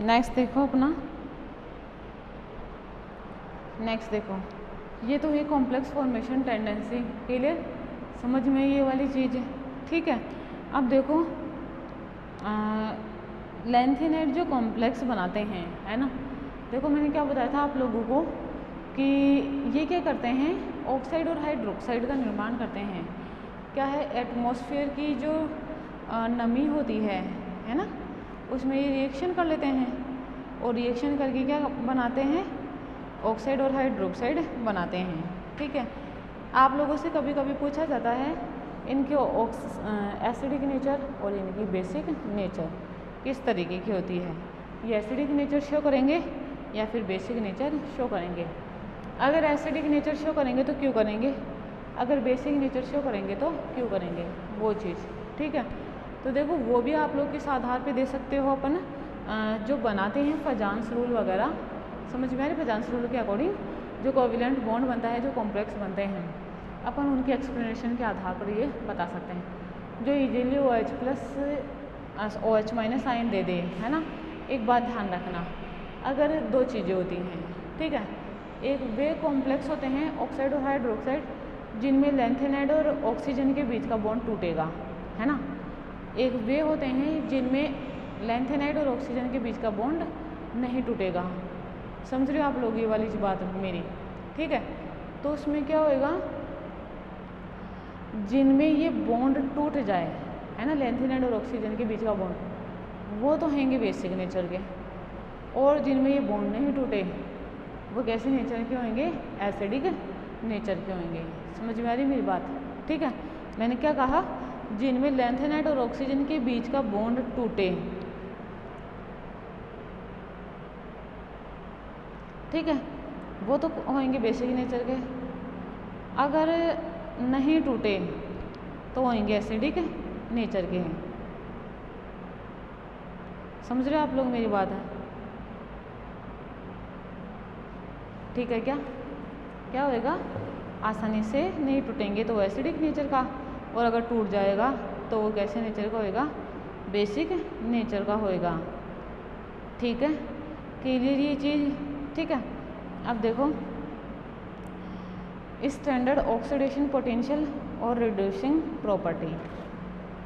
Next देखो अपना, next देखो, ये तो है कॉम्प्लेक्स फॉर्मेशन टेंडेंसी। क्लियर, समझ में ये वाली चीज़ है, ठीक है। अब देखो लेंथेनेट जो कॉम्प्लेक्स बनाते हैं, है ना, देखो मैंने क्या बताया था आप लोगों को कि ये क्या करते हैं, ऑक्साइड और हाइड्रोक्साइड का निर्माण करते हैं। क्या है, एटमॉस्फेयर की जो नमी होती है ना, उसमें ये रिएक्शन कर लेते हैं और रिएक्शन करके क्या बनाते हैं, ऑक्साइड और हाइड्रोक्साइड बनाते हैं, ठीक है। आप लोगों से कभी कभी पूछा जाता है इनके एसिडिक नेचर और इनकी बेसिक नेचर किस तरीके की होती है, ये एसिडिक नेचर शो करेंगे या फिर बेसिक नेचर शो करेंगे। अगर एसिडिक नेचर शो करेंगे तो क्यों करेंगे, अगर बेसिक नेचर शो करेंगे तो क्यों करेंगे, वो चीज़, ठीक है। तो देखो वो भी आप लोग किस आधार पे दे सकते हो, अपन जो बनाते हैं फजांस रूल वगैरह, समझ में आ रही, फजांस रूल के अकॉर्डिंग जो कोवेलेंट बॉन्ड बनता है, जो कॉम्प्लेक्स बनते हैं, अपन उनके एक्सप्लेनेशन के आधार पर ये बता सकते हैं। जो easily OH plus OH minus ion दे दे, है ना। एक बात ध्यान रखना, अगर दो चीज़ें होती हैं, ठीक है, एक वे कॉम्प्लेक्स होते हैं ऑक्साइड और हाइड्रोक्साइड जिनमें लेंथेनाइड और ऑक्सीजन के बीच का बॉन्ड टूटेगा, है ना। एक वे होते हैं जिनमें लेंथेनाइड और ऑक्सीजन के बीच का बॉन्ड नहीं टूटेगा। समझ रहे हो आप लोग ये वाली बात मेरी, ठीक है। तो उसमें क्या होएगा, जिनमें ये बॉन्ड टूट जाए, है ना, लेंथेनाइड और ऑक्सीजन के बीच का बॉन्ड, वो तो होंगे बेसिक नेचर के, और जिनमें ये बॉन्ड नहीं टूटे वो कैसे नेचर के होंगे, एसिडिक नेचर के होंगे। समझ में आ रही मेरी बात, ठीक है। मैंने क्या कहा, जिनमें लेंथेनाइड और ऑक्सीजन के बीच का बॉन्ड टूटे, ठीक है, वो तो होंगे बेसिक नेचर के। अगर नहीं टूटे तो होंगे एसिडिक नेचर के हैं। समझ रहे हो आप लोग मेरी बात है, ठीक है। क्या क्या होएगा, आसानी से नहीं टूटेंगे तो एसिडिक नेचर का, और अगर टूट जाएगा तो वो कैसे नेचर का होएगा, बेसिक नेचर का होएगा, ठीक है। क्लियर ये चीज़, ठीक है। अब देखो स्टैंडर्ड ऑक्सीडेशन पोटेंशियल और रिड्यूसिंग प्रॉपर्टी,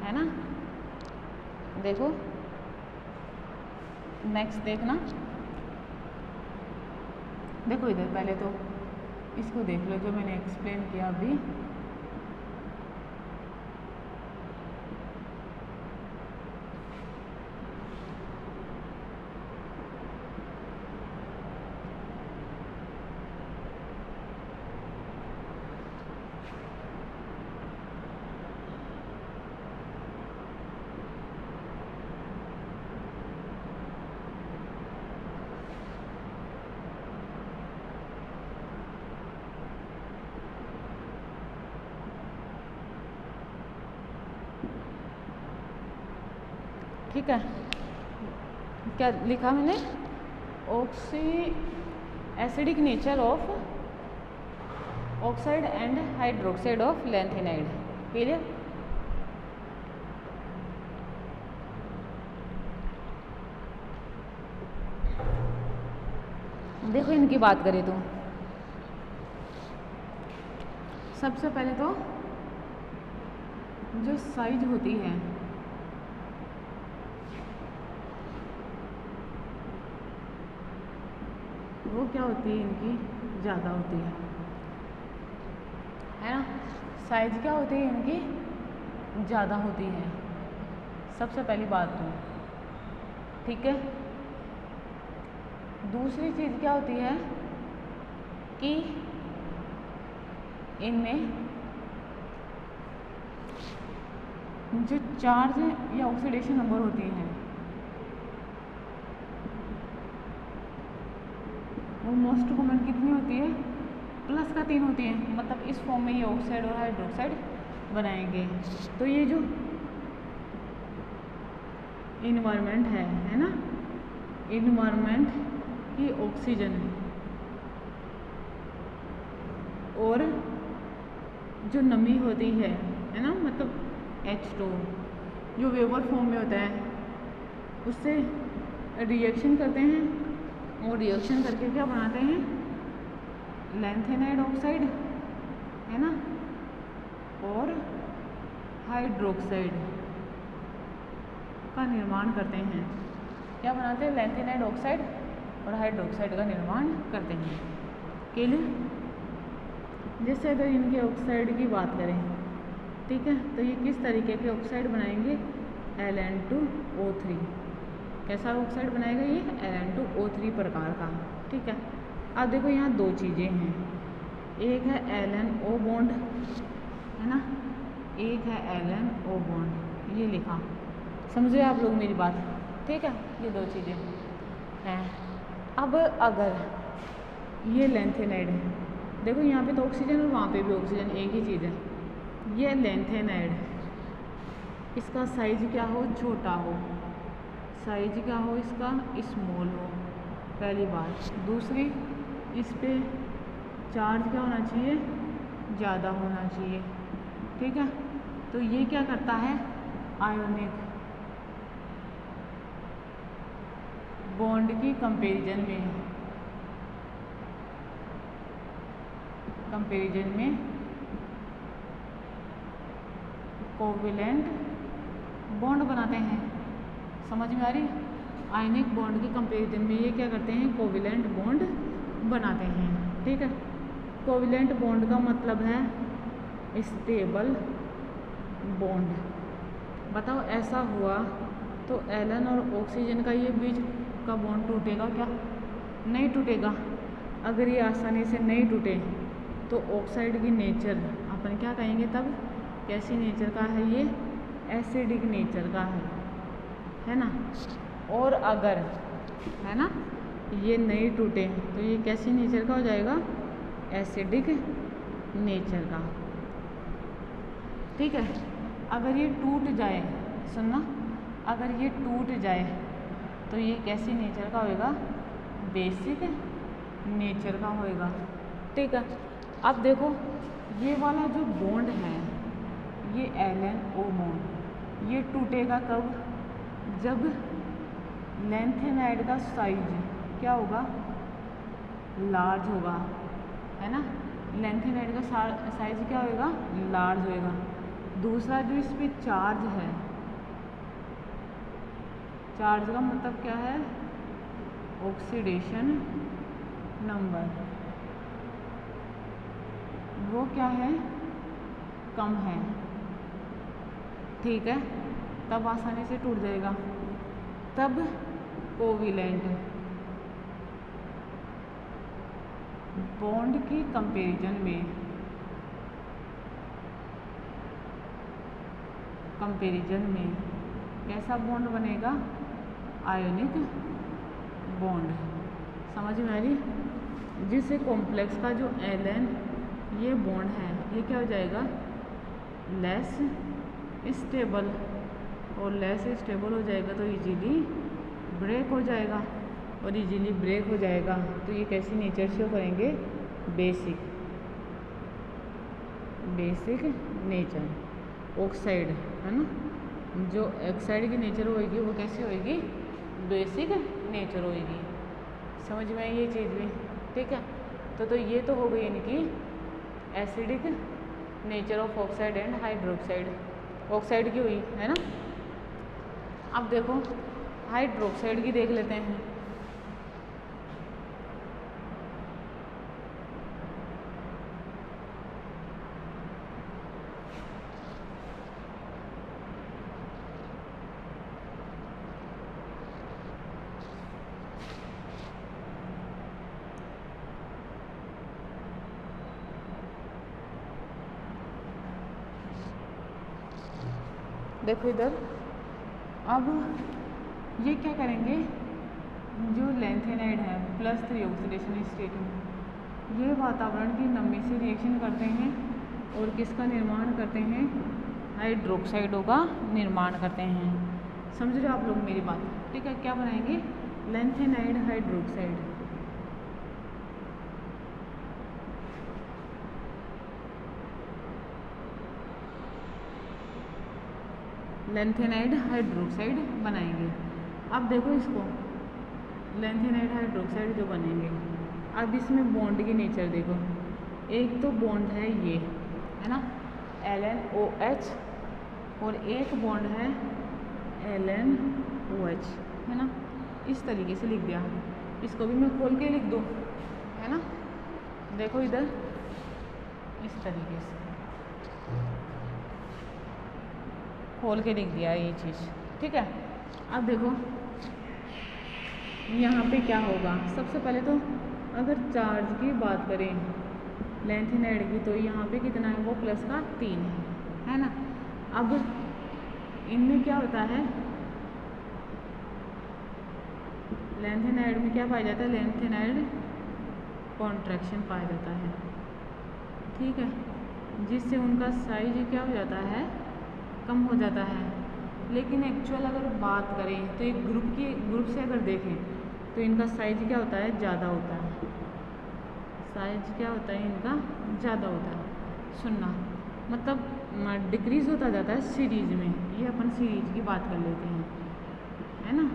है ना। देखो नेक्स्ट देखना, देखो इधर पहले तो इसको देख लो जो मैंने एक्सप्लेन किया अभी। ठीक है, क्या लिखा मैंने, acidic nature of oxide and hydroxide of lanthanide, clear. देखो इनकी बात करें तो सबसे पहले तो जो साइज होती है, वो क्या होती है, इनकी ज़्यादा होती है ना। साइज क्या होती है इनकी, ज़्यादा होती है, सबसे पहली बात तो, ठीक है। दूसरी चीज़ क्या होती है कि इनमें जो चार्ज या ऑक्सीडेशन नंबर होती है वो मोस्ट कॉमन कितनी होती है, प्लस का 3 होती है, मतलब इस फॉर्म में ये ऑक्साइड और हाइड्रोक्साइड बनाएंगे। तो ये जो इन्वायरमेंट है ना, इन्वायरमेंट की ऑक्सीजन और जो नमी होती है ना, मतलब H2 जो वेपर फॉर्म में होता है, उससे रिएक्शन करते हैं और रिएक्शन करके क्या बनाते हैं, लैंथेनाइड ऑक्साइड, है ना, और हाइड्रोक्साइड का निर्माण करते हैं। क्या बनाते हैं, लैंथेनाइड ऑक्साइड और हाइड्रोक्साइड का निर्माण करते हैं। क्लियर। जैसे अगर इनके ऑक्साइड की बात करें, ठीक है, तो ये किस तरीके के ऑक्साइड बनाएंगे, Al2O3। कैसा ऑक्साइड बनाएगा ये, Al2O3 प्रकार का। ठीक है। अब देखो यहाँ दो चीज़ें हैं, एक है LNO बॉन्ड, है ना, एक है LNO बॉन्ड, ये लिखा। समझे आप लोग मेरी बात, ठीक है, ये दो चीज़ें हैं। अब अगर ये लैंथेनाइड है, देखो यहाँ पे तो ऑक्सीजन और वहाँ पे भी ऑक्सीजन, एक ही चीज़ है। ये लैंथेनाइड, इसका साइज क्या हो, छोटा हो, साइज क्या हो इसका, स्मॉल हो, पहली बात। दूसरी, इस पे चार्ज क्या होना चाहिए, ज़्यादा होना चाहिए। ठीक है। तो ये क्या करता है, आयोनिक बॉन्ड की कंपैरिजन में कोवेलेंट बॉन्ड बनाते हैं। समझ में आ रही, आयनिक बॉन्ड के कंपैरिजन में ये क्या करते हैं, कोवेलेंट बॉन्ड बनाते हैं। ठीक है। कोवेलेंट बॉन्ड का मतलब है स्टेबल बॉन्ड। बताओ ऐसा हुआ तो एलन और ऑक्सीजन का ये बीच का बॉन्ड टूटेगा क्या, नहीं टूटेगा। अगर ये आसानी से नहीं टूटे तो ऑक्साइड की नेचर अपन क्या कहेंगे तब, कैसी नेचर का है ये, एसिडिक नेचर का है ना। और अगर, है ना, ये नहीं टूटे तो ये कैसी नेचर का हो जाएगा, एसिडिक नेचर का। ठीक है। अगर ये टूट जाए, सुनना, अगर ये टूट जाए तो ये कैसी नेचर का होएगा, बेसिक नेचर का होएगा। ठीक है। अब देखो ये वाला जो बॉन्ड है, ये LNO बॉन्ड, ये टूटेगा कब, जब लैंथेनाइड का साइज क्या होगा, लार्ज होगा, है ना। लैंथेनाइड का साइज क्या होएगा, लार्ज होएगा। दूसरा जो इस पे चार्ज है, चार्ज का मतलब क्या है, ऑक्सीडेशन नंबर, वो क्या है, कम है। ठीक है। तब आसानी से टूट जाएगा। तब कोवेलेंट बॉन्ड की कंपैरिजन में कैसा बॉन्ड बनेगा, आयोनिक बॉन्ड। समझ में आ रही। जिससे कॉम्प्लेक्स का जो Ln ये बॉन्ड है, ये क्या हो जाएगा, लेस स्टेबल, और लेस स्टेबल हो जाएगा तो इजीली ब्रेक हो जाएगा, और इजीली ब्रेक हो जाएगा तो ये कैसी नेचर शो करेंगे, बेसिक नेचर। ऑक्साइड, है ना, जो ऑक्साइड की नेचर होएगी वो कैसी होएगी, बेसिक नेचर होएगी। समझ में आई ये चीज़ भी। ठीक है। तो ये तो हो गई इनकी acidic nature of oxide and hydroxide, oxide की हुई, है ना। अब देखो हाइड्रोक्साइड की देख लेते हैं। देखो इधर, अब ये क्या करेंगे, जो लैंथेनाइड है +3 ऑक्सीडेशन स्टेट में, ये वातावरण की नमी से रिएक्शन करते हैं और किसका निर्माण करते हैं, हाइड्रोक्साइडों का निर्माण करते हैं। समझ रहे हो आप लोग मेरी बात। ठीक है। क्या बनाएंगे, लैंथेनाइड हाइड्रोक्साइड। लैंथेनाइड हाइड्रोक्साइड बनाएंगे। अब देखो इसको, लैंथेनाइड हाइड्रोक्साइड जो बनेंगे। अब इसमें बॉन्ड की नेचर देखो, एक तो बॉन्ड है ये, है ना, LnOH, और एक बॉन्ड है LnOH, है ना। इस तरीके से लिख दिया। इसको भी मैं खोल के लिख दूँ, है ना, देखो इधर इस तरीके से खोल के लिख दिया ये चीज़, ठीक है। अब देखो यहाँ पे क्या होगा, सबसे पहले तो अगर चार्ज की बात करें लैंथेनाइड की, तो यहाँ पे कितना है, वो प्लस का 3 है ना। अब इनमें क्या होता है, लैंथेनाइड में क्या पाया जाता है, लैंथेनाइड कॉन्ट्रैक्शन पाया जाता है, ठीक है, जिससे उनका साइज क्या हो जाता है, कम हो जाता है। लेकिन एक्चुअल अगर बात करें तो एक ग्रुप से अगर देखें तो इनका साइज क्या होता है, ज़्यादा होता है। साइज क्या होता है इनका, ज़्यादा होता है। सुनना मतलब डिक्रीज़ होता जाता है सीरीज में। ये अपन सीरीज की बात कर लेते हैं, है ना।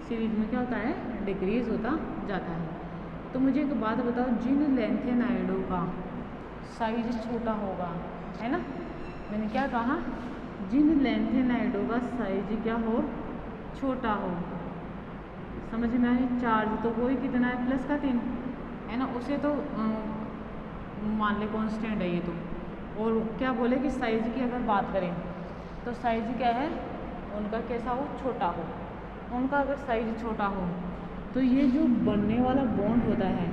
सीरीज में क्या होता है, डिक्रीज़ होता जाता है। तो मुझे एक बात बताओ, जिन लैंथेनाइडों का साइज छोटा होगा, है ना, मैंने क्या कहा, जिन लैंथेनाइडों का साइज क्या हो, छोटा हो, समझ में आए। चार्ज तो कोई कितना है, प्लस का 3, है ना, उसे तो मान ले कांस्टेंट है ये तो। और क्या बोले कि साइज की अगर बात करें तो साइज क्या है उनका, कैसा हो, छोटा हो। उनका अगर साइज छोटा हो तो ये जो बनने वाला बॉन्ड होता है,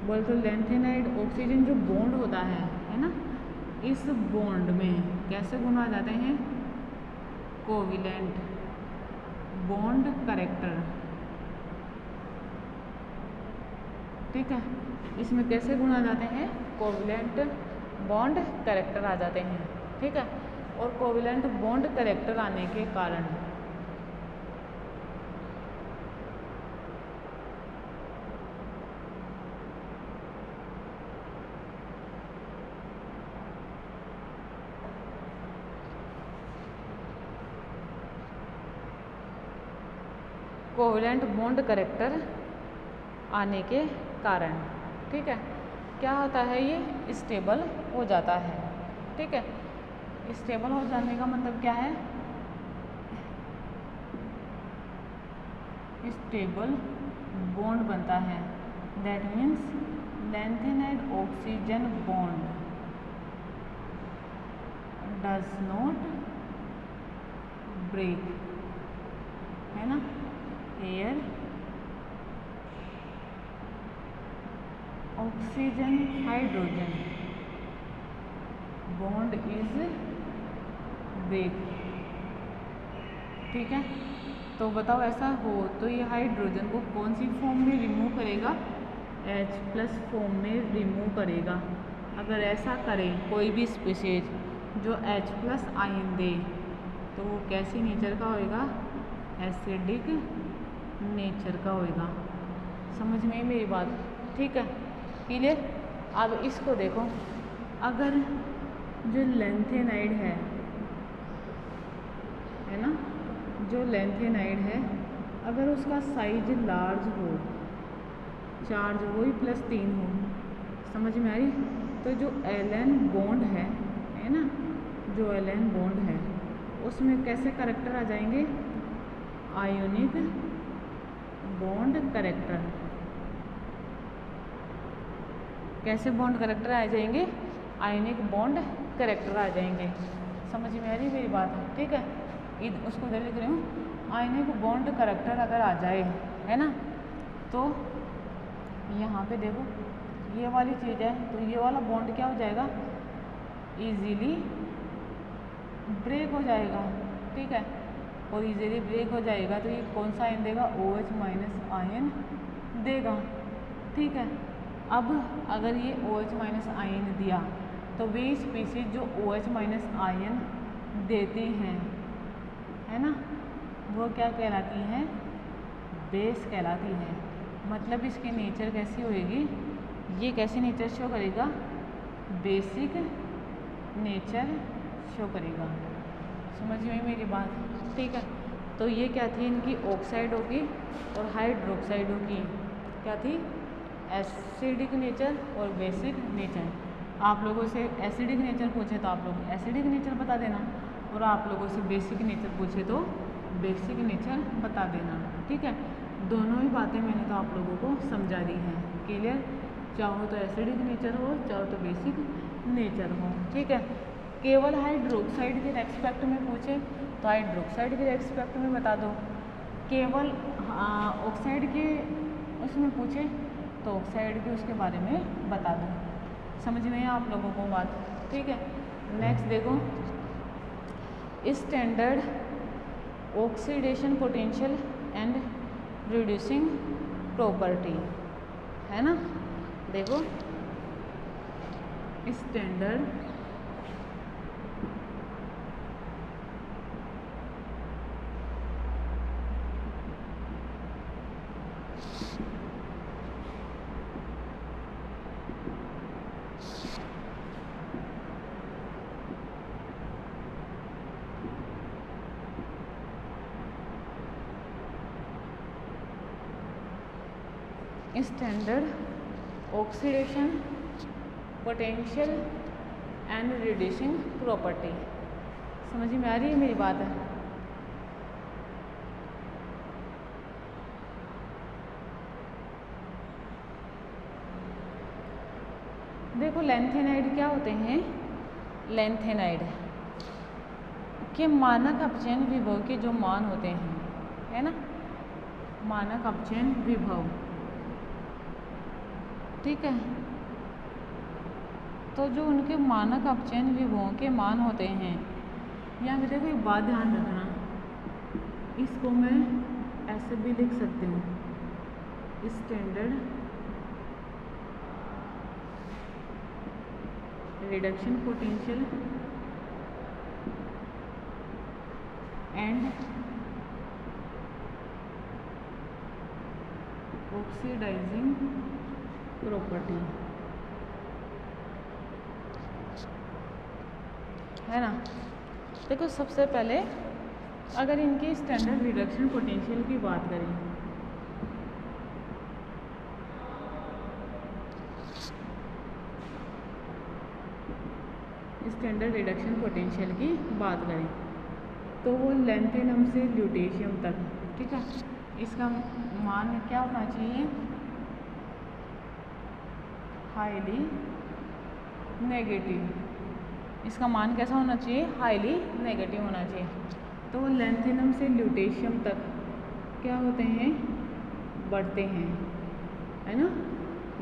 बोल तो लैंथेनाइड ऑक्सीजन जो बॉन्ड होता है ना, इस बॉन्ड में कैसे गुण आ जाते हैं, कोविलेंट बॉन्ड करेक्टर, ठीक है। इसमें कैसे गुण आ जाते हैं, कोविलेंट बॉन्ड करेक्टर आ जाते हैं, ठीक है। और कोविलेंट बॉन्ड करेक्टर आने के कारण कोविलेंट बॉन्ड करेक्टर आने के कारण, ठीक है, क्या होता है, ये स्टेबल हो जाता है, ठीक है। स्टेबल हो जाने का मतलब क्या है, स्टेबल बॉन्ड बनता है। That means lanthanide oxygen bond does not break, है ना। एयर oxygen hydrogen bond is break, ठीक है। तो बताओ ऐसा हो तो ये हाइड्रोजन को कौन सी फॉर्म में रिमूव करेगा, H+ फॉर्म में रिमूव करेगा। अगर ऐसा करें कोई भी स्पीशीज जो H+ आयन दे तो वो कैसी नेचर का होएगा, एसिडिक नेचर का होएगा। समझ में मेरी बात, ठीक है, क्लियर। अब इसको देखो, अगर जो लैंथेनाइड है ना, जो लैंथेनाइड है, अगर उसका साइज लार्ज हो, चार्ज वही +3 हो, समझ में आई, तो जो Ln बॉन्ड है ना, जो Ln बॉन्ड है उसमें कैसे करेक्टर आ जाएंगे, आयोनिक बॉन्ड करेक्टर। कैसे बॉन्ड करेक्टर आ जाएंगे, आयनिक बॉन्ड करेक्टर आ जाएंगे। समझ में आ रही मेरी बात, ठीक है। उसको इधर लिख रही हूँ, आयनिक बॉन्ड करेक्टर अगर आ जाए, है ना, तो यहाँ पे देखो ये वाली चीज़ है, तो ये वाला बॉन्ड क्या हो जाएगा, इजीली ब्रेक हो जाएगा, ठीक है। और इजीली ब्रेक हो जाएगा तो ये कौन सा आयन देगा, OH- आयन देगा, ठीक है। अब अगर ये OH- आयन दिया तो वे स्पीशीज जो OH- आयन देती हैं, है ना, वो क्या कहलाती हैं, बेस कहलाती है। मतलब इसकी नेचर कैसी होएगी, ये कैसी नेचर शो करेगा, बेसिक नेचर शो करेगा। समझ में मेरी बात, ठीक है। तो ये क्या थी इनकी ऑक्साइडों की और हाइड्रोक्साइडों की क्या थी एसिडिक नेचर और बेसिक नेचर। आप लोगों से एसिडिक नेचर पूछे तो आप लोग एसिडिक नेचर बता देना और आप लोगों से बेसिक नेचर पूछे तो बेसिक नेचर बता देना। ठीक है, दोनों ही बातें मैंने तो आप लोगों को समझा दी हैं। क्लियर, चाहो तो एसिडिक नेचर हो चाहो तो बेसिक नेचर हो। ठीक है, केवल हाइड्रोक्साइड के रेस्पेक्ट में पूछे तो हाइड्रोक्साइड के रेस्पेक्ट में बता दो, केवल ऑक्साइड के उसमें पूछे तो ऑक्साइड के उसके बारे में बता दो। समझ में है आप लोगों को बात? ठीक है, नेक्स्ट देखो standard oxidation potential and reducing property है ना। देखो standard standard oxidation potential and reducing property. समझ में आ रही है मेरी बात? है देखो लैंथेनाइड क्या होते हैं, लैंथेनाइड के मानक अपचयन विभव के जो मान होते हैं है ना, मानक अपचयन विभव। ठीक है, तो जो उनके मानक अपचयन विभवों के मान होते हैं, यहाँ पे देखो एक बात ध्यान रखना, इसको मैं ऐसे भी लिख सकती हूँ standard reduction potential and oxidising property है ना। देखो सबसे पहले अगर इनके स्टैंडर्ड रिडक्शन पोटेंशियल की बात करें, स्टैंडर्ड रिडक्शन पोटेंशियल की बात करें तो वो लैंथेनम से ल्यूटेशियम तक, ठीक है, इसका मान क्या होना चाहिए, हाईली नेगेटिव। इसका मान कैसा होना चाहिए, हाईली नेगेटिव होना चाहिए। तो वो लैंथेनम से ल्यूटेशियम तक क्या होते हैं, बढ़ते हैं, है ना।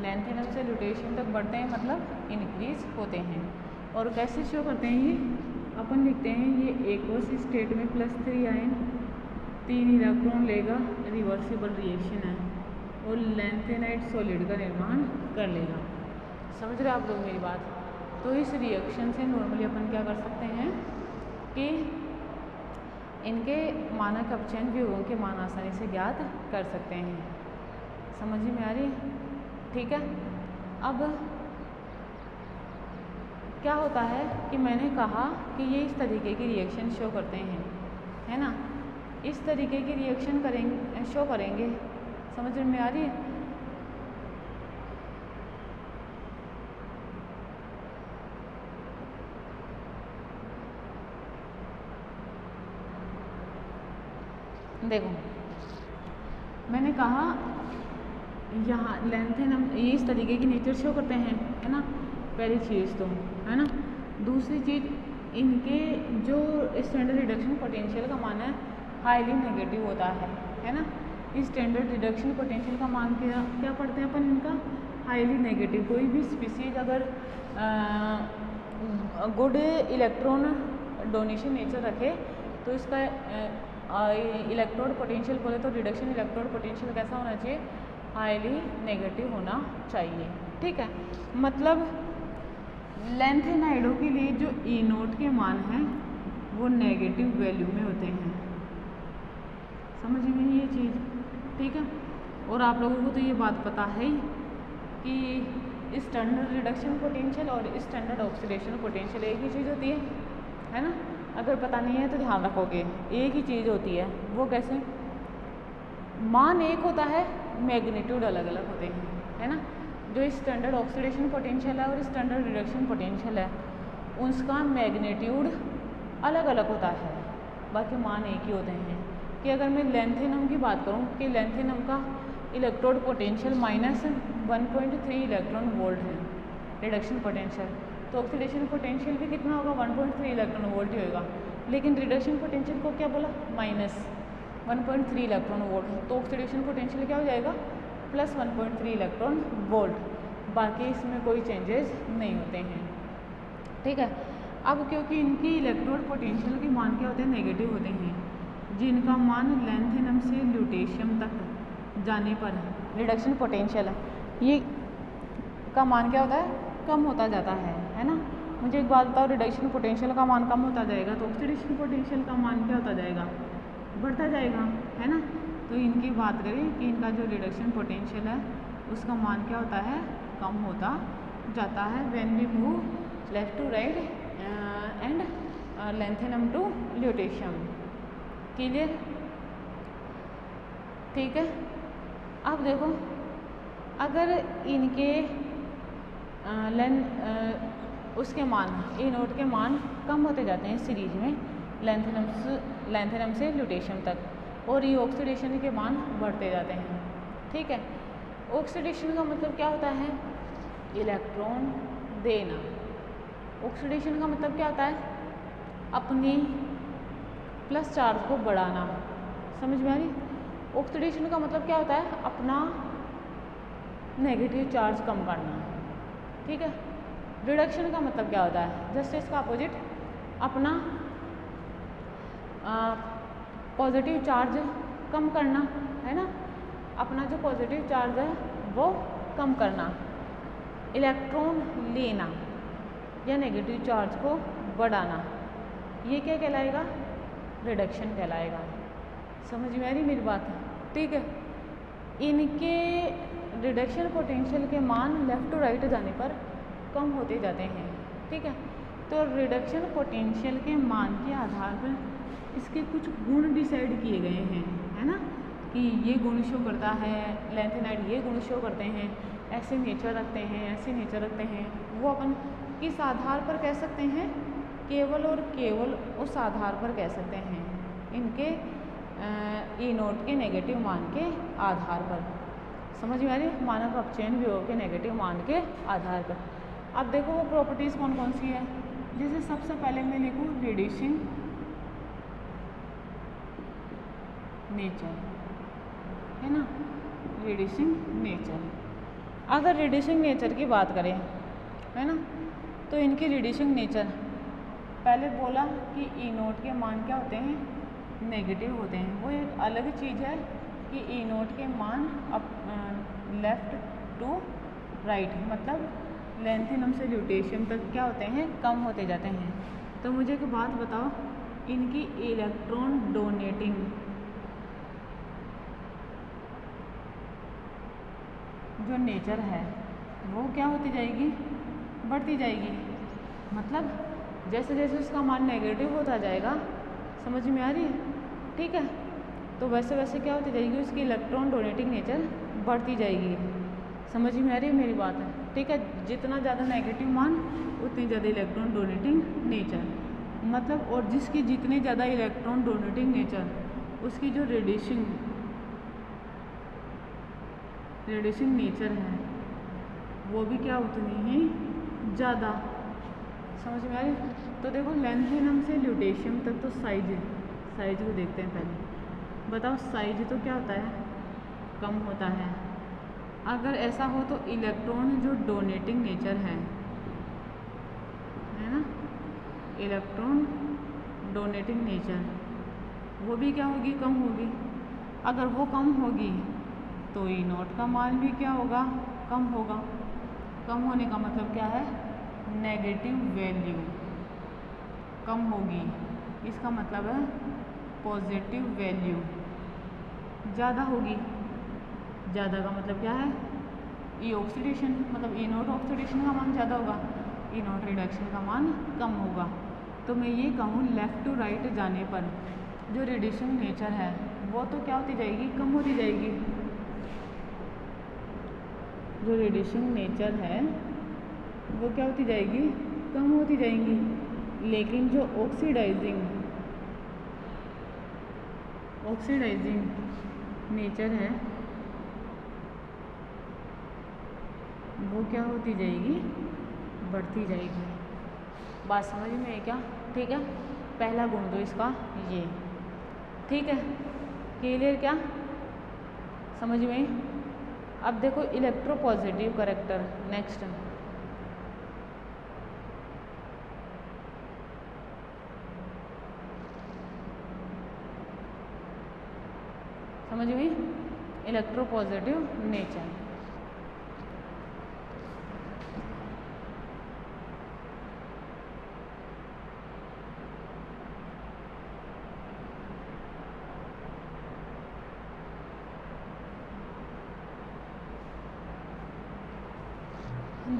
लैंथेनम से ल्यूटेशियम तक बढ़ते हैं मतलब इंक्रीज होते हैं। और कैसे शो करते हैं ये, अपन लिखते हैं ये एक्वस स्टेट में +3 आयन 3 इलेक्ट्रॉन लेगा, रिवर्सिबल रिएक्शन है और लैंथेनाइड सॉलिड का निर्माण कर लेगा। समझ रहे आप लोग मेरी बात? तो इस रिएक्शन से नॉर्मली अपन क्या कर सकते हैं कि इनके मानक अपचयन विभवों के मान आसानी से ज्ञात कर सकते हैं। समझ में आ रही है? ठीक है, अब क्या होता है कि मैंने कहा कि ये इस तरीके की रिएक्शन शो करते हैं, है ना, इस तरीके की रिएक्शन करेंगे, शो करेंगे। समझ में आ रही है? देखो मैंने कहा यहाँ लैंथेनम ये इस तरीके की नेचर शो करते हैं, है ना, पहली चीज़ तो, है ना। दूसरी चीज़ इनके जो स्टैंडर्ड रिडक्शन पोटेंशियल का मान है हाईली नेगेटिव होता है ना। इस स्टैंडर्ड रिडक्शन पोटेंशियल का मान क्या पढ़ते हैं अपन इनका, हाईली नेगेटिव। कोई भी स्पीसीज अगर गुड इलेक्ट्रॉन डोनेशन नेचर रखे तो इसका इलेक्ट्रोड पोटेंशियल बोले तो रिडक्शन इलेक्ट्रोड पोटेंशियल कैसा होना चाहिए, हाईली नेगेटिव होना चाहिए। ठीक है, मतलब लैंथेनाइडों के लिए जो ई नोट के मान हैं वो नेगेटिव वैल्यू में होते हैं। समझ में ये चीज़? ठीक है, और आप लोगों को तो ये बात पता है ही कि स्टैंडर्ड रिडक्शन पोटेंशियल और स्टैंडर्ड ऑक्सीडेशन पोटेंशियल एक ही चीज़ होती है ना। अगर पता नहीं है तो ध्यान रखोगे, एक ही चीज़ होती है। वो कैसे? मान एक होता है, मैग्नीट्यूड अलग अलग होते हैं, है ना। जो स्टैंडर्ड ऑक्सीडेशन पोटेंशियल है और स्टैंडर्ड रिडक्शन पोटेंशियल है, उसका मैग्नीट्यूड अलग अलग होता है, बाकी मान एक ही होते हैं। कि अगर मैं लेंथेनम की बात करूं कि लेंथेनम का इलेक्ट्रोड पोटेंशियल -1.3 इलेक्ट्रॉन वोल्ट है रिडक्शन पोटेंशियल, तो ऑक्सीडेशन पोटेंशियल भी कितना होगा? 1.3 इलेक्ट्रॉन वोल्ट ही होगा। लेकिन रिडक्शन पोटेंशियल को क्या बोला? -1.3 इलेक्ट्रॉन वोल्ट, तो ऑक्सीडेशन पोटेंशियल क्या हो जाएगा? +1.3 इलेक्ट्रॉन वोल्ट। बाकी इसमें कोई चेंजेस नहीं होते हैं, ठीक है। अब क्योंकि इनकी इलेक्ट्रोड पोटेंशियल के मान क्या होते हैं? नेगेटिव होते हैं, जिनका मान लेंथेनम से ल्यूटेशियम तक जाने पर रिडक्शन पोटेंशियल ये का मान क्या होता है? कम होता जाता है ना। मुझे एक बात बताओ, रिडक्शन पोटेंशियल का मान कम होता जाएगा तो ऑक्सीडेशन पोटेंशियल का मान क्या होता जाएगा? बढ़ता जाएगा, है ना। तो इनकी बात करें कि इनका जो रिडक्शन पोटेंशियल है उसका मान क्या होता है? कम होता जाता है when we move left to right and lanthanum to lutetium. Clear? ठीक है। अब देखो, अगर इनके उसके मान ए नोट के मान कम होते जाते हैं सीरीज में लेंथेनम से ल्यूटेशियम तक, और ये ऑक्सीडेशन के मान बढ़ते जाते हैं, ठीक है। ऑक्सीडेशन का मतलब क्या होता है? इलेक्ट्रॉन देना। ऑक्सीडेशन का मतलब क्या होता है? अपनी प्लस चार्ज को बढ़ाना। समझ में आ रही? ऑक्सीडेशन का मतलब क्या होता है? अपना नेगेटिव चार्ज कम करना, ठीक है। रिडक्शन का मतलब क्या होता है? जस्ट इसका अपोजिट, अपना पॉजिटिव चार्ज कम करना, है ना। अपना जो पॉजिटिव चार्ज है वो कम करना, इलेक्ट्रॉन लेना या नेगेटिव चार्ज को बढ़ाना, ये क्या कहलाएगा? रिडक्शन कहलाएगा। समझ में आ रही मेरी बात? ठीक है। इनके रिडक्शन पोटेंशियल के मान लेफ़्ट टू राइट जाने पर कम होते जाते हैं, ठीक है। तो रिडक्शन पोटेंशियल के मान के आधार पर इसके कुछ गुण डिसाइड किए गए हैं, है ना, कि ये गुण शो करता है, लेंथेनाइड ये गुण शो करते हैं, ऐसे नेचर रखते हैं, ऐसे नेचर रखते हैं। वो अपन किस आधार पर कह सकते हैं? केवल और केवल उस आधार पर कह सकते हैं, इनके ई नोट के नेगेटिव मान के आधार पर। समझ में आ रही? मानक अपचयन विभव के नेगेटिव मान के आधार पर। अब देखो वो प्रॉपर्टीज़ कौन कौन सी है। जैसे सबसे पहले मैं लिखूँ रिड्यूसिंग नेचर, है ना, रिड्यूसिंग नेचर। अगर रिड्यूसिंग नेचर की बात करें, है ना, तो इनकी रिड्यूसिंग नेचर पहले बोला कि ई नोट के मान क्या होते हैं? नेगेटिव होते हैं। वो एक अलग चीज़ है कि ई नोट के मान लेफ़्ट टू राइट मतलब लेंथेनम से ल्यूटेशियम तक क्या होते हैं? कम होते जाते हैं। तो मुझे एक बात बताओ, इनकी इलेक्ट्रॉन डोनेटिंग जो नेचर है वो क्या होती जाएगी? बढ़ती जाएगी। मतलब जैसे जैसे उसका मान नेगेटिव होता जाएगा, समझ में आ रही है? ठीक है, तो वैसे वैसे क्या होती जाएगी? उसकी इलेक्ट्रॉन डोनेटिंग नेचर बढ़ती जाएगी। समझ में आ रही है मेरी बात? है ठीक है। जितना ज़्यादा नेगेटिव मान उतनी ज़्यादा इलेक्ट्रॉन डोनेटिंग नेचर, मतलब और जिसकी जितनी ज़्यादा इलेक्ट्रॉन डोनेटिंग नेचर उसकी जो रेडिएशन नेचर है वो भी क्या उतनी ही ज़्यादा। समझ में आ रही? तो देखो लेंथेनम से ल्यूटेशियम तक तो साइज को देखते हैं पहले। बताओ साइज तो क्या होता है? कम होता है। अगर ऐसा हो तो इलेक्ट्रॉन जो डोनेटिंग नेचर है ना, इलेक्ट्रॉन डोनेटिंग नेचर वो भी क्या होगी? कम होगी। अगर वो कम होगी तो ई नोट का मान भी क्या होगा? कम होगा। कम होने का मतलब क्या है? नेगेटिव वैल्यू कम होगी। इसका मतलब है पॉजिटिव वैल्यू ज़्यादा होगी। ज़्यादा का मतलब क्या है? ई ऑक्सीडेशन मतलब ई नोट ऑक्सीडेशन का मान ज़्यादा होगा, ई नोट रिडक्शन का मान कम होगा। तो मैं ये कहूँ लेफ़्ट टू राइट जाने पर जो रिड्यूसिंग नेचर है वो तो क्या होती जाएगी, कम होती जाएगी। जो रिड्यूसिंग नेचर है वो क्या होती जाएगी, कम होती जाएंगी। लेकिन जो ऑक्सीडाइजिंग नेचर है वो क्या होती जाएगी, बढ़ती जाएगी। बात समझ में है क्या? ठीक है, पहला गुण तो इसका ये, ठीक है, क्लियर क्या समझ में? अब देखो इलेक्ट्रोपॉजिटिव करेक्टर, नेक्स्ट समझ में, इलेक्ट्रोपॉजिटिव नेचर।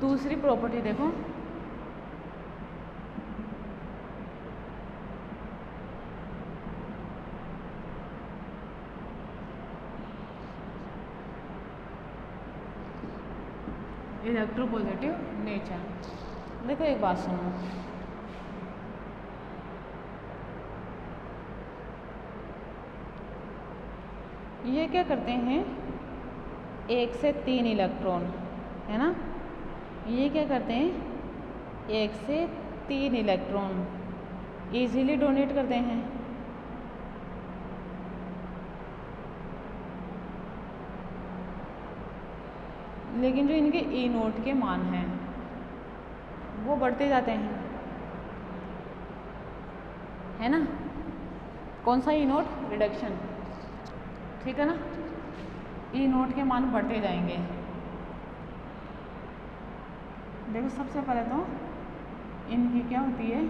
दूसरी प्रॉपर्टी देखो, इलेक्ट्रोपॉजिटिव नेचर। देखो एक बात सुनो, ये क्या करते हैं, 1 से 3 इलेक्ट्रॉन है ना, ये क्या करते हैं 1 से 3 इलेक्ट्रॉन इजीली डोनेट करते हैं। लेकिन जो इनके ई नोट के मान हैं वो बढ़ते जाते हैं, है ना। कौन सा ई नोट, रिडक्शन, ठीक है ना। ई नोट के मान बढ़ते जाएंगे। देखो सबसे पहले तो इनकी क्या होती है,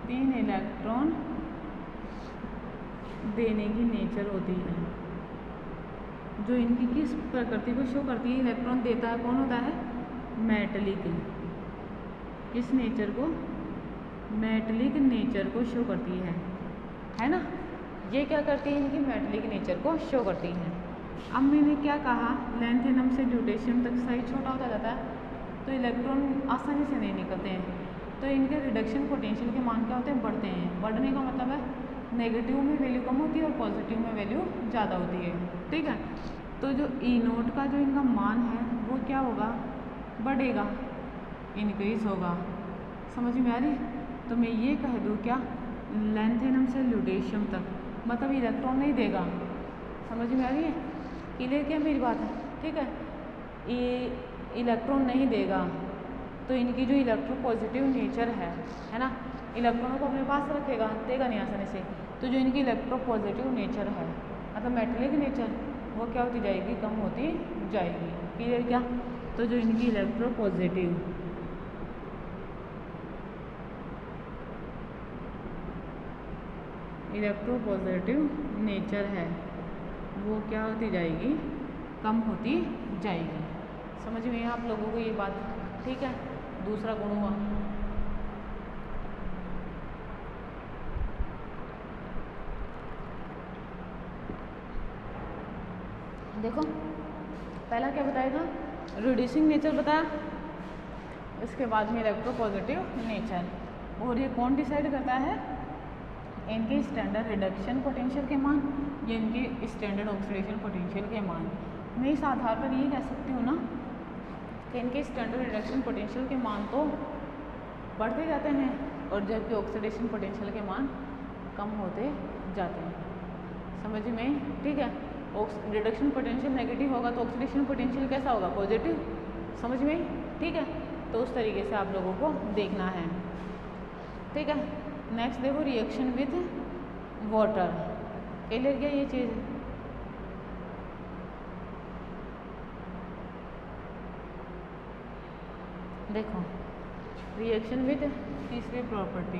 3 इलेक्ट्रॉन देने की नेचर होती है। जो इनकी किस प्रकृति को शो करती है, इलेक्ट्रॉन देता है कौन होता है, मेटलिक। किस नेचर को, मेटलिक नेचर को शो करती है ना। ये क्या करती है, इनकी मेटलिक नेचर को शो करती है। अब मैंने क्या कहा, लैंथेनम से ड्यूटेशियम तक साइज छोटा होता जाता है तो इलेक्ट्रॉन आसानी से नहीं निकलते हैं, तो इनके रिडक्शन पोटेंशियल के मान क्या होते हैं, बढ़ते हैं। बढ़ने का मतलब है नेगेटिव में वैल्यू कम होती है और पॉजिटिव में वैल्यू ज़्यादा होती है, ठीक है। तो जो ई नोट का जो इनका मान है वो क्या होगा, बढ़ेगा, इंक्रीज होगा। समझ में आ रही? तो मैं ये कह दूँ क्या, लैंथेनम से ल्यूटेशियम तक मतलब इलेक्ट्रॉन नहीं देगा। समझ में आ रही है, क्लियर क्या मेरी बात है, ठीक है। ये इलेक्ट्रॉन नहीं देगा तो इनकी जो इलेक्ट्रोपॉजिटिव नेचर है ना, इलेक्ट्रॉनों को अपने पास रखेगा, देगा नहीं आसानी से। तो जो इनकी इलेक्ट्रोपॉजिटिव नेचर है मतलब मेटलिक नेचर, वो क्या होती जाएगी, कम होती जाएगी। क्लियर क्या? तो जो इनकी इलेक्ट्रोपॉजिटिव नेचर है वो क्या होती जाएगी, कम होती जाएगी। समझ में है आप लोगों को ये बात, ठीक है। दूसरा गुण हुआ, देखो पहला क्या बताया था, रिड्यूसिंग नेचर बताया, इसके बाद में इलेक्ट्रोपॉजिटिव नेचर। और ये कौन डिसाइड करता है, इनके स्टैंडर्ड रिडक्शन पोटेंशियल के मान या इनके स्टैंडर्ड ऑक्सीडेशन पोटेंशियल के मान। मैं इस आधार पर ये कह सकती हूँ ना कि इनके स्टैंडर्ड रिडक्शन पोटेंशियल के मान तो बढ़ते जाते हैं और जबकि ऑक्सीडेशन पोटेंशियल के मान कम होते जाते हैं। समझ में, ठीक है। रिडक्शन पोटेंशियल नेगेटिव होगा तो ऑक्सीडेशन पोटेंशियल कैसा होगा, पॉजिटिव। समझ में, ठीक है। तो उस तरीके से आप लोगों को देखना है, ठीक है। नेक्स्ट देखो, रिएक्शन विद वाटर। क्लियर क्या ये चीज़? देखो रिएक्शन विद तीसरी प्रॉपर्टी,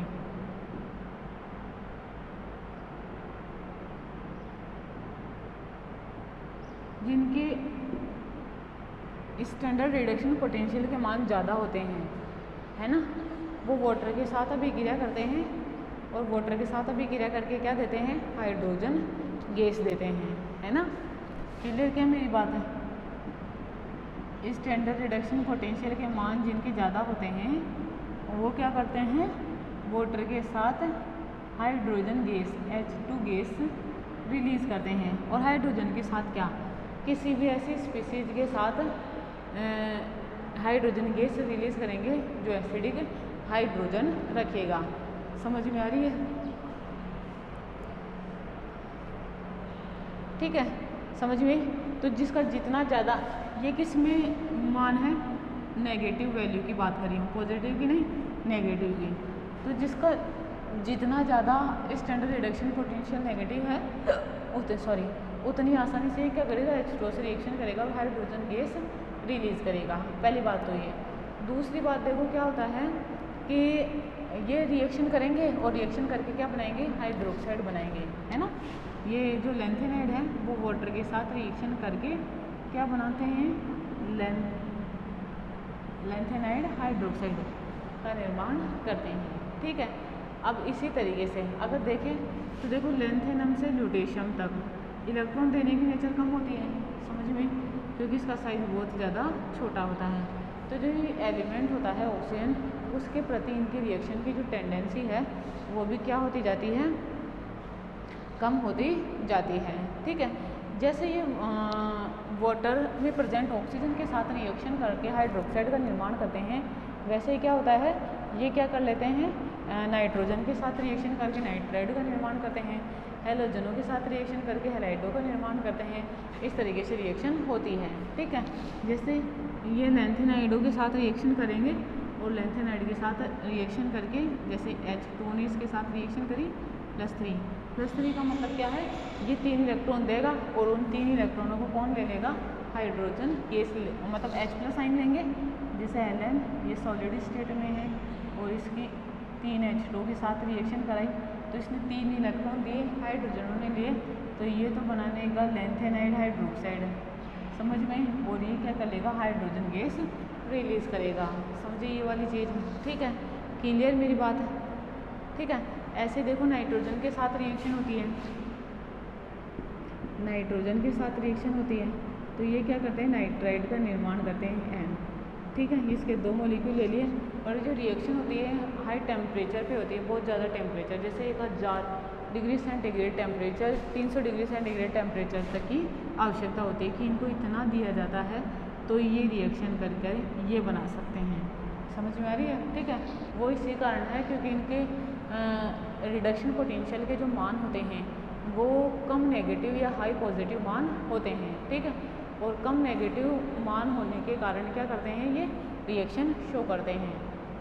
जिनके स्टैंडर्ड रिडक्शन पोटेंशियल के मान ज़्यादा होते हैं, है ना, वो वाटर के साथ अभिक्रिया करते हैं और वाटर के साथ अभिक्रिया करके क्या देते हैं, हाइड्रोजन गैस देते हैं, है ना। क्लियर क्या मेरी बात है। स्टैंडर्ड रिडक्शन पोटेंशियल के मान जिनके ज़्यादा होते हैं वो क्या करते हैं, वाटर के साथ hydrogen gas H2 gas release करते हैं। और हाइड्रोजन के साथ क्या, किसी भी ऐसी स्पीसीज के साथ हाइड्रोजन गैस रिलीज़ करेंगे जो एसिडिक हाइड्रोजन रखेगा। समझ में आ रही है, ठीक है, समझ में। तो जिसका जितना ज़्यादा, ये किस में मान है, नेगेटिव वैल्यू की बात करी हूँ, पॉजिटिव की नहीं, नेगेटिव की। तो जिसका जितना ज़्यादा स्टैंडर्ड रिडक्शन पोटेंशियल नेगेटिव है उतनी आसानी से क्या करेगा, H2O से रिएक्शन करेगा और हाइड्रोजन गैस रिलीज़ करेगा। पहली बात तो ये। दूसरी बात देखो क्या होता है कि ये रिएक्शन करेंगे और रिएक्शन करके क्या बनाएंगे, हाइड्रोक्साइड बनाएंगे, है ना। ये जो लैंथेनाइड है वो वाटर के साथ रिएक्शन करके क्या बनाते हैं, लैंथेनाइड हाइड्रोक्साइड का निर्माण करते हैं, ठीक है। अब इसी तरीके से अगर देखें तो देखो लैंथेनम से ल्यूटेशियम तक इलेक्ट्रॉन देने की नेचर कम होती है, समझ में, क्योंकि इसका साइज बहुत ज़्यादा छोटा होता है। तो जो ये एलिमेंट होता है ऑक्सीजन, उसके प्रति इनकी रिएक्शन की जो टेंडेंसी है वो भी क्या होती जाती है, कम होती जाती है, ठीक है। जैसे ये वाटर में प्रेजेंट ऑक्सीजन के साथ रिएक्शन करके हाइड्रोक्साइड का निर्माण करते हैं, वैसे ही क्या होता है, ये क्या कर लेते हैं, नाइट्रोजन के साथ रिएक्शन करके नाइट्राइड का निर्माण करते हैं, हैलोजनों के साथ रिएक्शन करके हैलाइडों का निर्माण करते हैं। इस तरीके से रिएक्शन होती है, ठीक है। जैसे ये लैंथेनाइडों के साथ रिएक्शन करेंगे और लैंथेनाइड के साथ रिएक्शन करके, जैसे H2 ने इसके साथ रिएक्शन करी +3 का मतलब क्या है, ये 3 इलेक्ट्रॉन देगा और उन 3 इलेक्ट्रॉनों को कौन ले लेगा, हाइड्रोजन गैस, मतलब H+ साइन लेंगे। जैसे Ln ये सॉलिड स्टेट में है और इसकी 3 H2 के साथ रिएक्शन कराई तो इसने 3 इलेक्ट्रॉन दिए, हाइड्रोजनों ने लिए, तो ये तो बनाने का लैंथेनाइड हाइड्रोक्साइड, समझ में। और ये क्या कर लेगा, हाइड्रोजन गैस रिलीज़ करेगा। समझिए ये वाली चीज़, ठीक है, क्लियर मेरी बात है, ठीक है। ऐसे देखो नाइट्रोजन के साथ रिएक्शन होती है, नाइट्रोजन के साथ रिएक्शन होती है तो ये क्या करते हैं, नाइट्राइड का निर्माण करते हैं N, ठीक है। इसके 2 मॉलिक्यूल ले लिए और जो रिएक्शन होती है हाई टेम्परेचर पे होती है, बहुत ज़्यादा टेम्परेचर, जैसे 1000 degree centigrade temperature, 300 degree centigrade temperature तक की आवश्यकता होती है कि इनको इतना दिया जाता है तो ये रिएक्शन कर कर ये बना सकते हैं। समझ में आ रही है, ठीक है। वो इसी कारण है क्योंकि इनके रिडक्शन पोटेंशियल के जो मान होते हैं वो कम नेगेटिव या हाई पॉजिटिव मान होते हैं, ठीक है। और कम नेगेटिव मान होने के कारण क्या करते हैं, ये रिएक्शन शो करते हैं।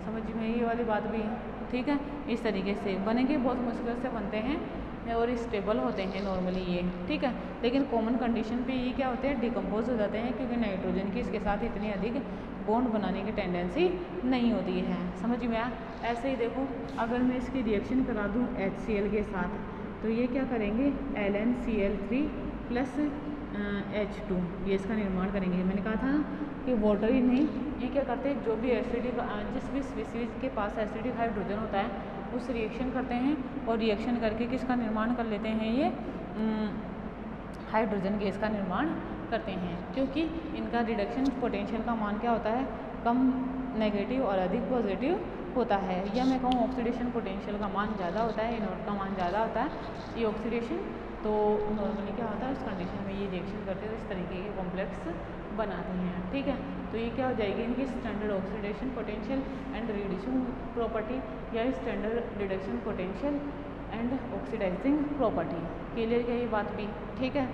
समझ में ये वाली बात भी है, ठीक है। इस तरीके से बनेंगे, बहुत मुश्किल से बनते हैं और स्टेबल होते हैं नॉर्मली ये, ठीक है। लेकिन कॉमन कंडीशन पे ये क्या होते हैं, डिकम्पोज हो जाते हैं क्योंकि नाइट्रोजन की इसके साथ इतनी अधिक बॉन्ड बनाने की टेंडेंसी नहीं होती है। समझ में आया। ऐसे ही देखो अगर मैं इसकी रिएक्शन करा दूँ HCl के साथ तो ये क्या करेंगे, LnCl3 प्लस H2 ये इसका निर्माण करेंगे। मैंने कहा था कि वाटर ही नहीं, ये क्या करते हैं, जो भी एसिडिक, जिस भी स्पीसीज के पास एसिडिक हाइड्रोजन होता है उस रिएक्शन करते हैं और रिएक्शन करके किसका निर्माण कर लेते हैं, ये हाइड्रोजन गैस का निर्माण करते हैं। क्योंकि इनका रिडक्शन पोटेंशियल का मान क्या होता है, कम नेगेटिव और अधिक पॉजिटिव होता है। या मैं कहूँ ऑक्सीडेशन पोटेंशियल का मान ज़्यादा होता है, इनोट का मान ज़्यादा होता है। ये ऑक्सीडेशन तो नॉर्मली क्या होता है, इस कंडीशन में ये रिएक्शन करते हैं तो इस तरीके के कॉम्प्लेक्स बनाते हैं, ठीक है। तो ये क्या हो जाएगी, इनकी standard oxidation potential and reducing property या standard reduction potential and oxidising property. Clear क्या ये बात भी, ठीक है।